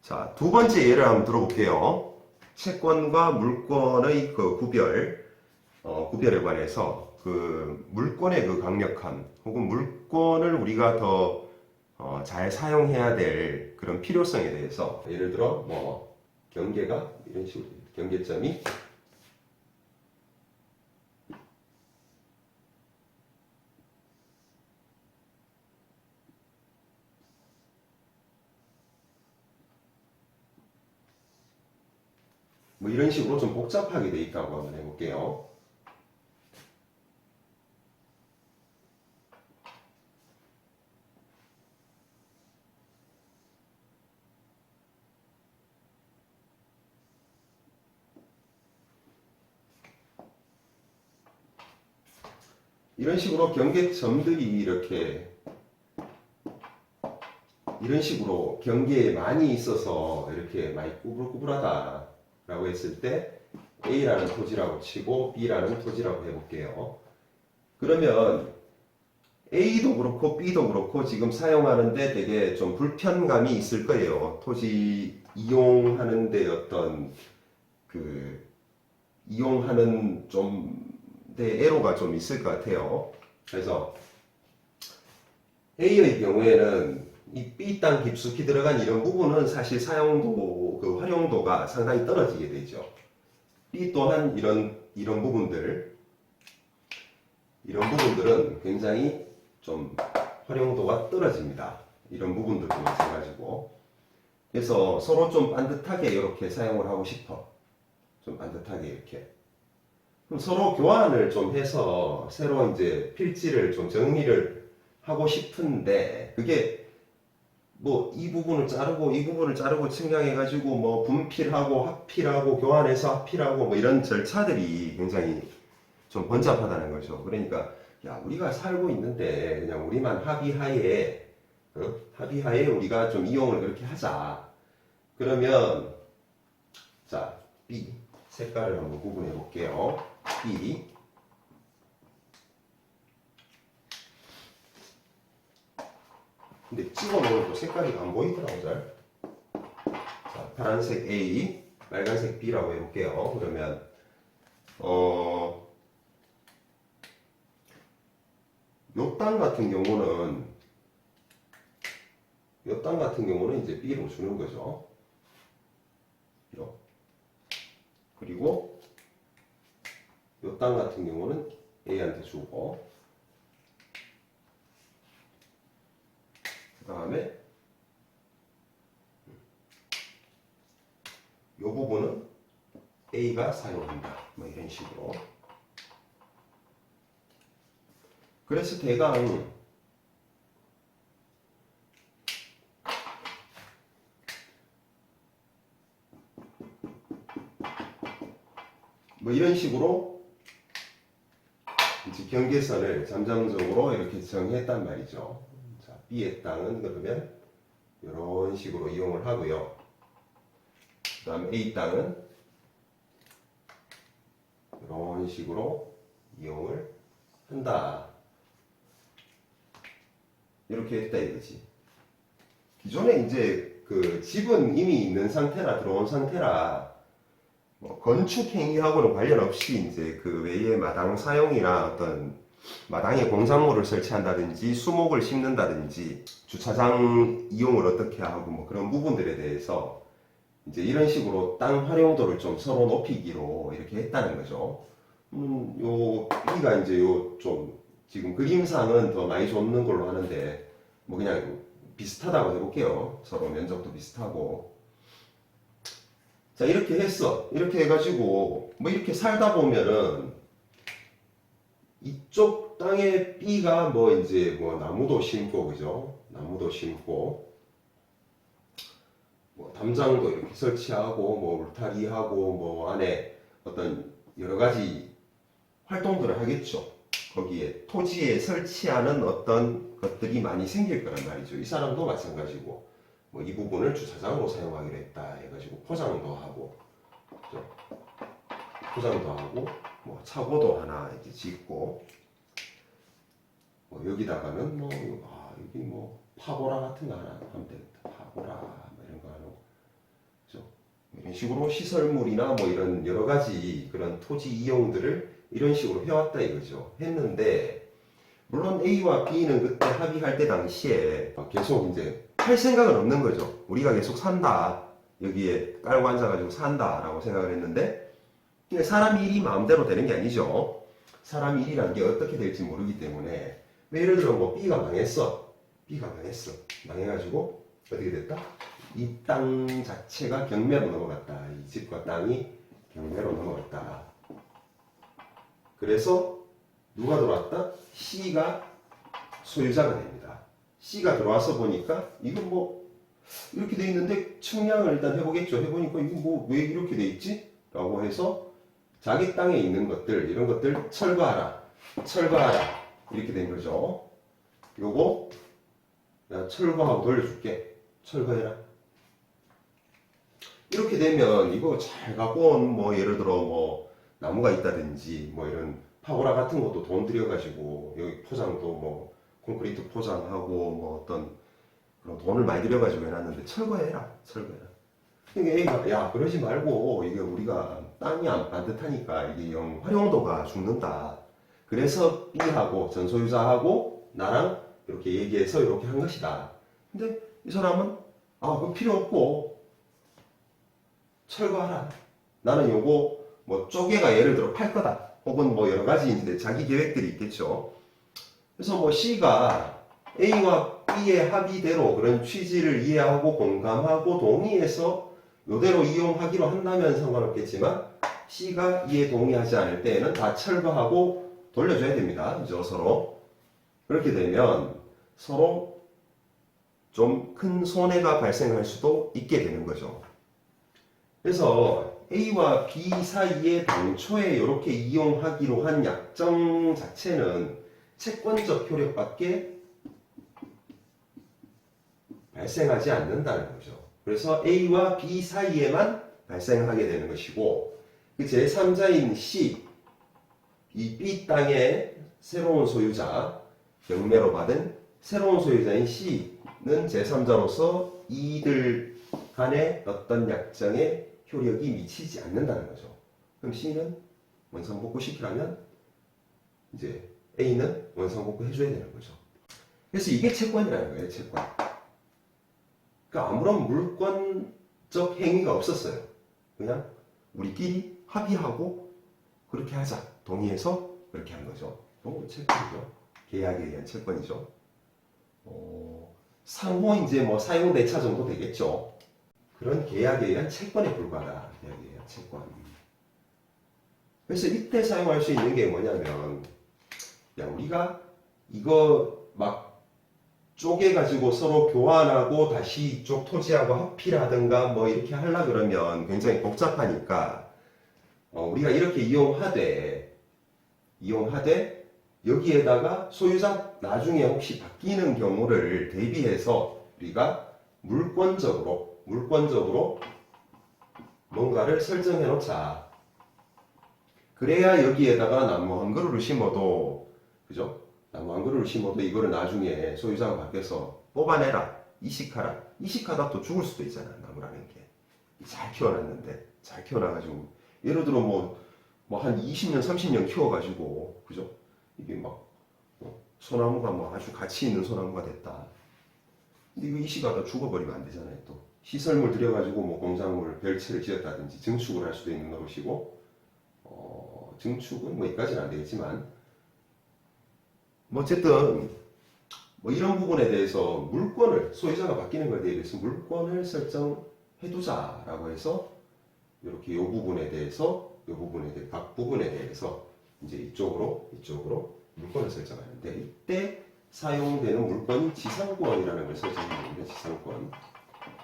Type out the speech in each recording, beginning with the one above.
자, 두 번째 예를 한번 들어볼게요. 채권과 물권의 그 구별에 관해서 그 물권의 그 강력함, 혹은 물권을 우리가 더 잘 사용해야 될 그런 필요성에 대해서 예를 들어 뭐 경계가 이런 식으로 경계점이 뭐 이런 식으로 좀 복잡하게 돼 있다고 한번 해볼게요. 이런 식으로 경계점들이 이런 식으로 경계에 많이 있어서 이렇게 많이 꾸불꾸불하다라고 했을 때 A라는 토지라고 치고 B라는 토지라고 해볼게요. 그러면 A도 그렇고 B도 그렇고 지금 사용하는데 되게 좀 불편감이 있을 거예요. 토지 이용하는데 어떤 그 이용하는 좀내 애로가 좀 있을 것 같아요. 그래서 A의 경우에는 이 B 땅 깊숙이 들어간 이런 부분은 사실 사용도 그 활용도가 상당히 떨어지게 되죠. B 또한 이런 부분들은 굉장히 좀 활용도가 떨어집니다. 이런 부분들도 마찬가지고. 그래서 서로 좀 반듯하게 이렇게 사용을 하고 싶어. 좀 반듯하게 이렇게. 그럼 서로 교환을 좀 해서 새로 이제 필지를 좀 정리를 하고 싶은데 그게 뭐 이 부분을 자르고 이 부분을 자르고 측량해가지고 뭐 분필하고 합필하고 교환해서 합필하고 뭐 이런 절차들이 굉장히 좀 번잡하다는 거죠. 그러니까 야 우리가 살고 있는데 그냥 우리만 합의하에 우리가 좀 이용을 그렇게 하자. 그러면 자 B 색깔을 한번 구분해 볼게요. B 근데 찍어 놓으면 또 색깔이 안 보이더라고 잘. 자, 파란색 A, 빨간색 B라고 해볼게요. 그러면 요 땅 같은 경우는 이제 B로 주는 거죠. 그리고 요 땅 같은 경우는 A한테 주고 그 다음에 요 부분은 A가 사용한다. 뭐 이런 식으로. 그래서 대강 뭐 이런 식으로 이제 경계선을 잠정적으로 이렇게 정했단 말이죠. 자, B의 땅은 그러면 이런 식으로 이용을 하고요. 그 다음 A 땅은 이런 식으로 이용을 한다. 이렇게 했다 이거지. 기존에 이제 그 집은 이미 있는 상태라 들어온 상태라 뭐 건축 행위하고는 관련 없이 이제 그 외의 마당 사용이나 어떤 마당에 공작물을 설치한다든지 수목을 심는다든지 주차장 이용을 어떻게 하고 뭐 그런 부분들에 대해서 이제 이런 식으로 땅 활용도를 좀 서로 높이기로 이렇게 했다는 거죠. 요 B가 이제 요 좀 지금 그림상은 더 많이 줬는 걸로 하는데 뭐 그냥 비슷하다고 해볼게요. 서로 면적도 비슷하고. 자 이렇게 했어. 이렇게 해가지고 뭐 이렇게 살다 보면은 이쪽 땅에 B가 뭐 이제 뭐 나무도 심고 그죠? 나무도 심고 뭐 담장도 이렇게 설치하고 뭐 울타리하고 뭐 안에 어떤 여러 가지 활동들을 하겠죠. 거기에 토지에 설치하는 어떤 것들이 많이 생길 거란 말이죠. 이 사람도 마찬가지고 뭐 이 부분을 주차장으로 사용하기로 했다 해가지고 포장도 하고 그죠? 포장도 하고 뭐 차고도 하나 이제 짓고 뭐 여기다가는 뭐 여기 뭐 파고라 같은 거 하나 하면 되겠다. 파고라 뭐 이런 거 하고 이런 식으로 시설물이나 뭐 이런 여러 가지 그런 토지 이용들을 이런 식으로 해왔다 이거죠. 했는데 물론 A와 B는 그때 합의할 때 당시에 계속 이제 할 생각은 없는 거죠. 우리가 계속 산다. 여기에 깔고 앉아가지고 산다라고 생각을 했는데 사람 일이 마음대로 되는 게 아니죠. 사람 일이라는 게 어떻게 될지 모르기 때문에 예를 들어 뭐 B가 망했어. B가 망했어. 망해가지고 어떻게 됐다? 이 땅 자체가 경매로 넘어갔다. 이 집과 땅이 경매로 넘어갔다. 그래서 누가 들어왔다? C가 소유자가 됩니다. C가 들어와서 보니까 이건 뭐 이렇게 돼 있는데 측량을 일단 해보겠죠. 해보니까 이거 뭐 왜 이렇게 돼 있지? 라고 해서 자기 땅에 있는 것들 이런 것들 철거하라. 철거하라. 이렇게 된 거죠. 요거 야 철거하고 돌려줄게. 철거해라. 이렇게 되면 이거 잘 갖고 온 뭐 예를 들어 뭐 나무가 있다든지 뭐 이런 파고라 같은 것도 돈 들여가지고 여기 포장도 뭐 콘크리트 포장하고 뭐 어떤 그런 돈을 많이 들여가지고 해놨는데 철거해라. 철거해라. 그러니까 A가 야 그러지 말고 이게 우리가 땅이 안 반듯하니까 이게 영 활용도가 죽는다. 그래서 B하고 전소유자하고 나랑 이렇게 얘기해서 이렇게 한 것이다. 근데 이 사람은 그거 필요 없고 철거하라. 나는 요거 뭐 쪼개가 예를 들어 팔 거다. 혹은 뭐 여러 가지 이제 자기 계획들이 있겠죠. 그래서 뭐 C가 A와 B의 합의대로 그런 취지를 이해하고 공감하고 동의해서 요대로 이용하기로 한다면 상관없겠지만 C가 이에 동의하지 않을 때에는 다 철거하고 돌려줘야 됩니다. 그죠? 서로. 그렇게 되면 서로 좀 큰 손해가 발생할 수도 있게 되는 거죠. 그래서 A와 B 사이에 당초에 이렇게 이용하기로 한 약정 자체는 채권적 효력밖에 발생하지 않는다는 거죠. 그래서 A와 B 사이에만 발생하게 되는 것이고 그 제3자인 C, 이 B 땅의 새로운 소유자, 경매로 받은 새로운 소유자인 C는 제3자로서 이들 간의 어떤 약정에 효력이 미치지 않는다는 거죠. 그럼 C는 원상복구 시키라면 이제 A는 원상복구 해줘야 되는 거죠. 그래서 이게 채권이라는 거예요. 채권. 그러니까 아무런 물권적 행위가 없었어요. 그냥 우리끼리 합의하고 그렇게 하자. 동의해서 그렇게 한 거죠. 채권이죠. 계약에 의한 채권이죠. 상호 이제 뭐 사용 대차 정도 되겠죠. 그런 계약에 의한 채권에 불과하다. 계약에 의한 채권. 그래서 이때 사용할 수 있는 게 뭐냐면, 야, 우리가 이거 막 쪼개가지고 서로 교환하고 다시 이쪽 토지하고 합의라든가 뭐 이렇게 하려 그러면 굉장히 복잡하니까, 우리가 이렇게 이용하되 여기에다가 소유자 나중에 혹시 바뀌는 경우를 대비해서 우리가 물권적으로 뭔가를 설정해 놓자. 그래야 여기에다가 나무 한 그루를 심어도, 그죠? 나무 한 그루를 심어도 이거를 나중에 소유자가 바뀌어서 뽑아내라. 이식하라. 이식하다 또 죽을 수도 있잖아. 나무라는 게. 잘 키워놨는데. 잘 키워놔가지고. 예를 들어 한 20년, 30년 키워가지고, 그죠? 이게 막, 소나무가 뭐 아주 가치 있는 소나무가 됐다. 근데 이거 이식하다 죽어버리면 안 되잖아요, 또. 시설물 들여가지고 뭐 공작물 별채를 지었다든지 증축을 할 수도 있는 것이고, 증축은 뭐 여기까지는 안 되겠지만, 뭐 어쨌든, 뭐 이런 부분에 대해서 물권을, 소유자가 바뀌는 것에 대해서 물권을 설정해두자라고 해서, 이렇게 요 부분에 대해서, 각 부분에 대해서, 이제 이쪽으로 물권을 설정하는데, 이때 사용되는 물건이 지상권이라는 걸 설정하는데, 지상권.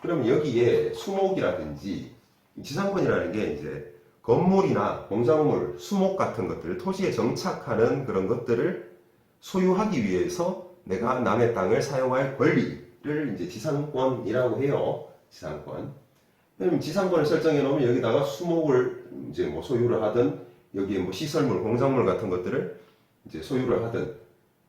그럼 여기에 수목이라든지, 지상권이라는 게 이제 건물이나 공작물, 수목 같은 것들, 토지에 정착하는 그런 것들을 소유하기 위해서 내가 남의 땅을 사용할 권리를 이제 지상권이라고 해요. 지상권. 그럼 지상권을 설정해 놓으면 여기다가 수목을 이제 뭐 소유를 하든, 여기에 뭐 시설물, 공작물 같은 것들을 이제 소유를 하든,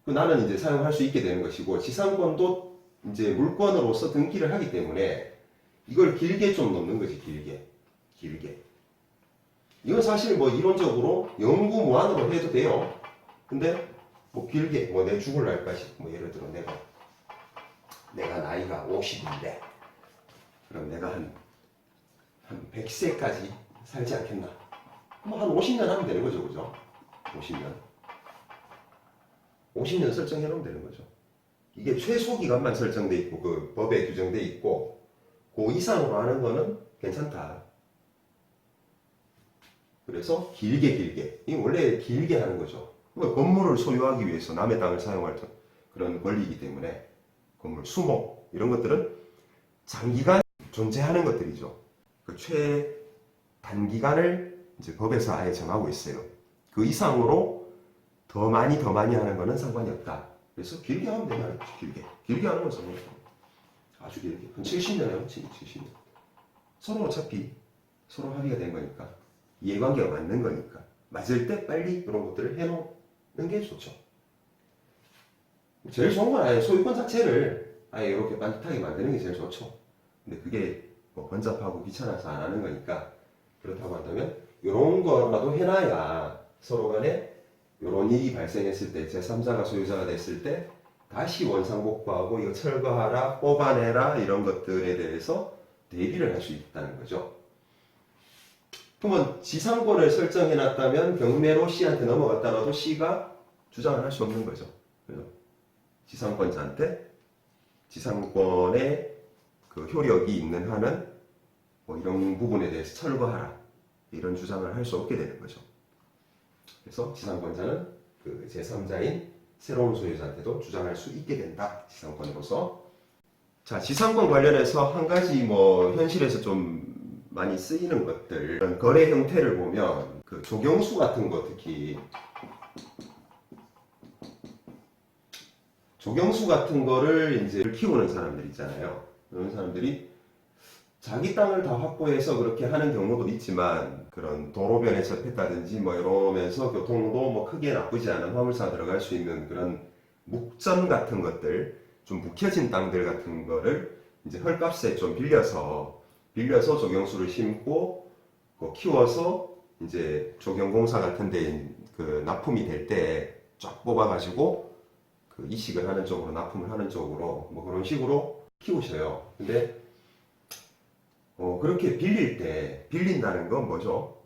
나는 이제 사용할 수 있게 되는 것이고, 지상권도 이제 물권으로서 등기를 하기 때문에 이걸 길게 좀 놓는 거지, 길게. 길게. 이건 사실 뭐 이론적으로 영구 무한으로 해도 돼요. 근데 뭐 길게 뭐 내 죽을 날까지 뭐 예를 들어 내가 나이가 50인데 그럼 내가 한 100세까지 살지 않겠나? 뭐 한 50년 하면 되는 거죠, 그죠? 50년 설정해 놓으면 되는 거죠. 이게 최소 기간만 설정돼 있고 그 법에 규정돼 있고 그 이상으로 하는 거는 괜찮다. 그래서 길게 이 원래 길게 하는 거죠. 건물을 소유하기 위해서 남의 땅을 사용할 그런 권리이기 때문에 건물 수목 이런 것들은 장기간 존재하는 것들이죠. 그 최단기간을 이제 법에서 아예 정하고 있어요. 그 이상으로 더 많이 하는 거는 상관이 없다. 그래서 길게 하면 되면 길게 하는 건 상관이 없다. 아주 길게 한 70년이에요. 70년. 서로 어차피 서로 합의가 된 거니까 이해관계가 맞는 거니까 맞을 때 빨리 그런 것들을 해놓는 게 좋죠. 제일 좋은 건 아예 소유권 자체를 아예 이렇게 반듯하게 만드는 게 제일 좋죠. 근데 그게 뭐 번잡하고 귀찮아서 안 하는 거니까 그렇다고 한다면 이런 거라도 해놔야 서로 간에 이런 일이 발생했을 때 제3자가 소유자가 됐을 때 다시 원상복구하고 이거 철거하라 뽑아내라 이런 것들에 대해서 대비를 할 수 있다는 거죠. 그러면 지상권을 설정해놨다면 경매로 C한테 넘어갔다가도 C가 주장을 할 수 없는 거죠. 그래서 지상권자한테 지상권의 그 효력이 있는 한은 뭐 이런 부분에 대해서 철거하라 이런 주장을 할 수 없게 되는 거죠. 그래서 지상권자는 그 제3자인 새로운 소유자한테도 주장할 수 있게 된다. 지상권으로서. 자, 지상권 관련해서 한 가지 뭐 현실에서 좀 많이 쓰이는 것들 거래 형태를 보면 그 조경수 같은 거 특히 조경수 같은 거를 이제 키우는 사람들 있잖아요. 그런 사람들이 자기 땅을 다 확보해서 그렇게 하는 경우도 있지만 그런 도로변에 접했다든지 뭐 이러면서 교통도 뭐 크게 나쁘지 않은 화물차 들어갈 수 있는 그런 묵전 같은 것들 좀 묵혀진 땅들 같은 거를 이제 헐값에 좀 빌려서 조경수를 심고 키워서 이제 조경공사 같은 데 그 납품이 될 때 쫙 뽑아가지고 그 이식을 하는 쪽으로 납품을 하는 쪽으로 뭐 그런 식으로 키우셔요. 근데 그렇게 빌린다는 건 뭐죠?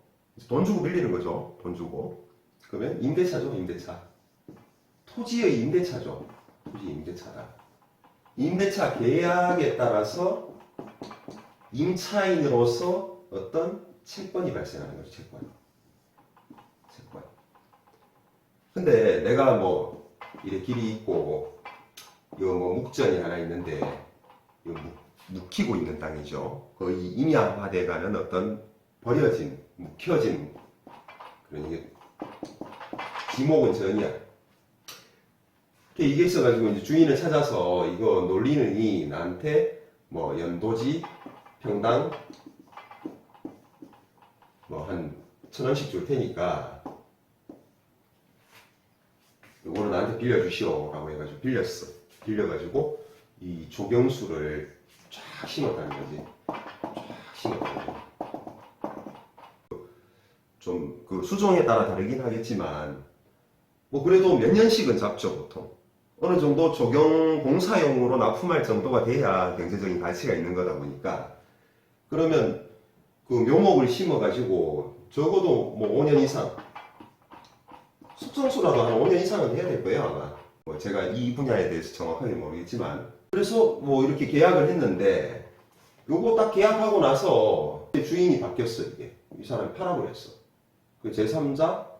돈 주고 빌리는 거죠. 돈 주고. 그러면 임대차죠, 임대차. 토지의 임대차죠. 토지 임대차다. 임대차 계약에 따라서 임차인으로서 어떤 채권이 발생하는 거죠, 채권. 근데 내가 뭐, 이래 길이 있고, 이거 뭐 묵전이 하나 있는데, 이거 묵히고 있는 땅이죠. 거의 임야화돼가는 어떤 묵혀진, 그런 이게, 지목은 전이야. 이게 있어가지고 이제 주인을 찾아서 이거 놀리느니 나한테 뭐 연도지, 평당, 뭐 한 1,000원씩 줄 테니까, 이거를 나한테 빌려주시오. 라고 해가지고 빌려가지고 이 조경수를 쫙 심었다는 거지. 좀 그 수종에 따라 다르긴 하겠지만 뭐 그래도 몇 년씩은 잡죠 보통. 어느 정도 조경 공사용으로 납품할 정도가 돼야 경제적인 가치가 있는 거다 보니까 그러면 그 묘목을 심어가지고 적어도 뭐 5년 이상 숙성수라도 한 5년 이상은 해야 될 거예요 아마. 뭐 제가 이 분야에 대해서 정확하게 모르겠지만 그래서 뭐 이렇게 계약을 했는데 요거 딱 계약하고 나서 주인이 바뀌었어. 이게 이 사람이 팔아버렸어. 그 제3자가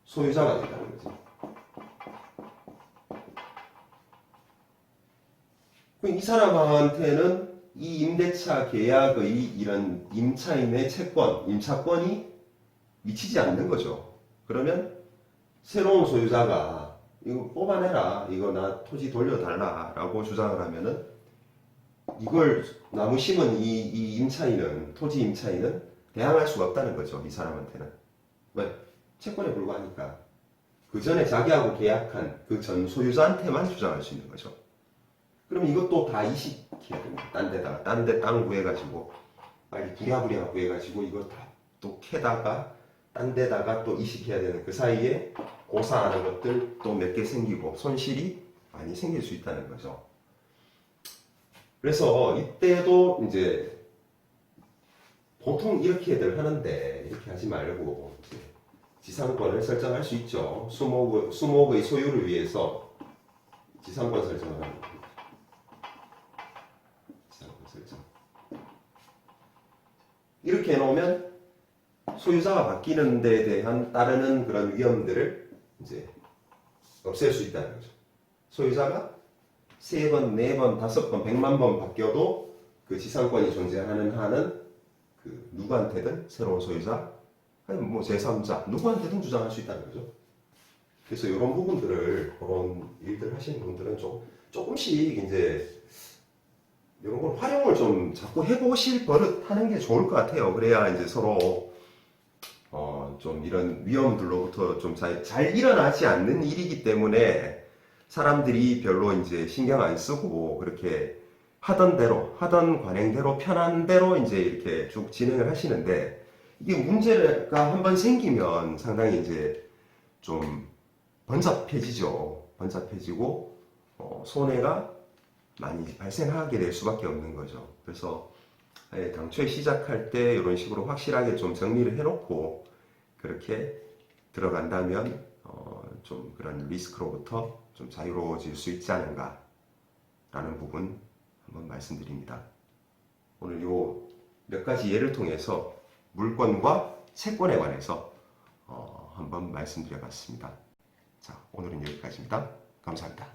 소유자가 됐다는 거지. 이 사람한테는 이 임대차 계약의 이런 임차인의 임차권이 미치지 않는 거죠. 그러면 새로운 소유자가 이거 뽑아내라, 이거 나 토지 돌려달라 라고 주장을 하면은 이걸 나무 심은 이 임차인은, 토지 임차인은 대항할 수가 없다는 거죠. 이 사람한테는. 왜? 채권에 불과하니까. 그 전에 자기하고 계약한 그 전 소유자한테만 주장할 수 있는 거죠. 그럼 이것도 다 이식해야 됩니다. 딴 데다가 딴 데 땅 구해가지고 빨리 부랴부랴 구해가지고 이거 다 또 캐다가 딴 데다가 또 이식해야 되는 그 사이에 고사하는 것들 또 몇 개 생기고 손실이 많이 생길 수 있다는 거죠. 그래서 이때도 이제 보통 이렇게들 하는데 이렇게 하지 말고 이제 지상권을 설정할 수 있죠. 수목의 소유를 위해서 지상권 설정을 하는 겁니다. 지상권 설정. 이렇게 해놓으면 소유자가 바뀌는 데 대한 따르는 그런 위험들을 이제 없앨 수 있다는 거죠. 소유자가 3번, 4번, 5번, 100만 번 바뀌어도 그 지상권이 존재하는 한은 그 누구한테든 새로운 소유자, 아니 뭐 제3자 누구한테든 주장할 수 있다는 거죠. 그래서 이런 부분들을 그런 일들 하시는 분들은 조금씩 이제 이런 걸 활용을 좀 자꾸 해보실 버릇 하는 게 좋을 것 같아요. 그래야 이제 서로 좀 이런 위험들로부터 좀 잘 일어나지 않는 일이기 때문에 사람들이 별로 이제 신경 안 쓰고 그렇게 하던 대로, 하던 관행대로 편한 대로 이제 이렇게 쭉 진행을 하시는데 이게 문제가 한번 생기면 상당히 이제 좀 번잡해지죠. 번잡해지고 손해가 많이 발생하게 될 수밖에 없는 거죠. 그래서 당초에 시작할 때 이런 식으로 확실하게 좀 정리를 해놓고 그렇게 들어간다면 좀 그런 리스크로부터 좀 자유로워질 수 있지 않은가 라는 부분 한번 말씀드립니다. 오늘 요 몇 가지 예를 통해서 물권과 채권에 관해서 한번 말씀드려 봤습니다. 자, 오늘은 여기까지입니다. 감사합니다.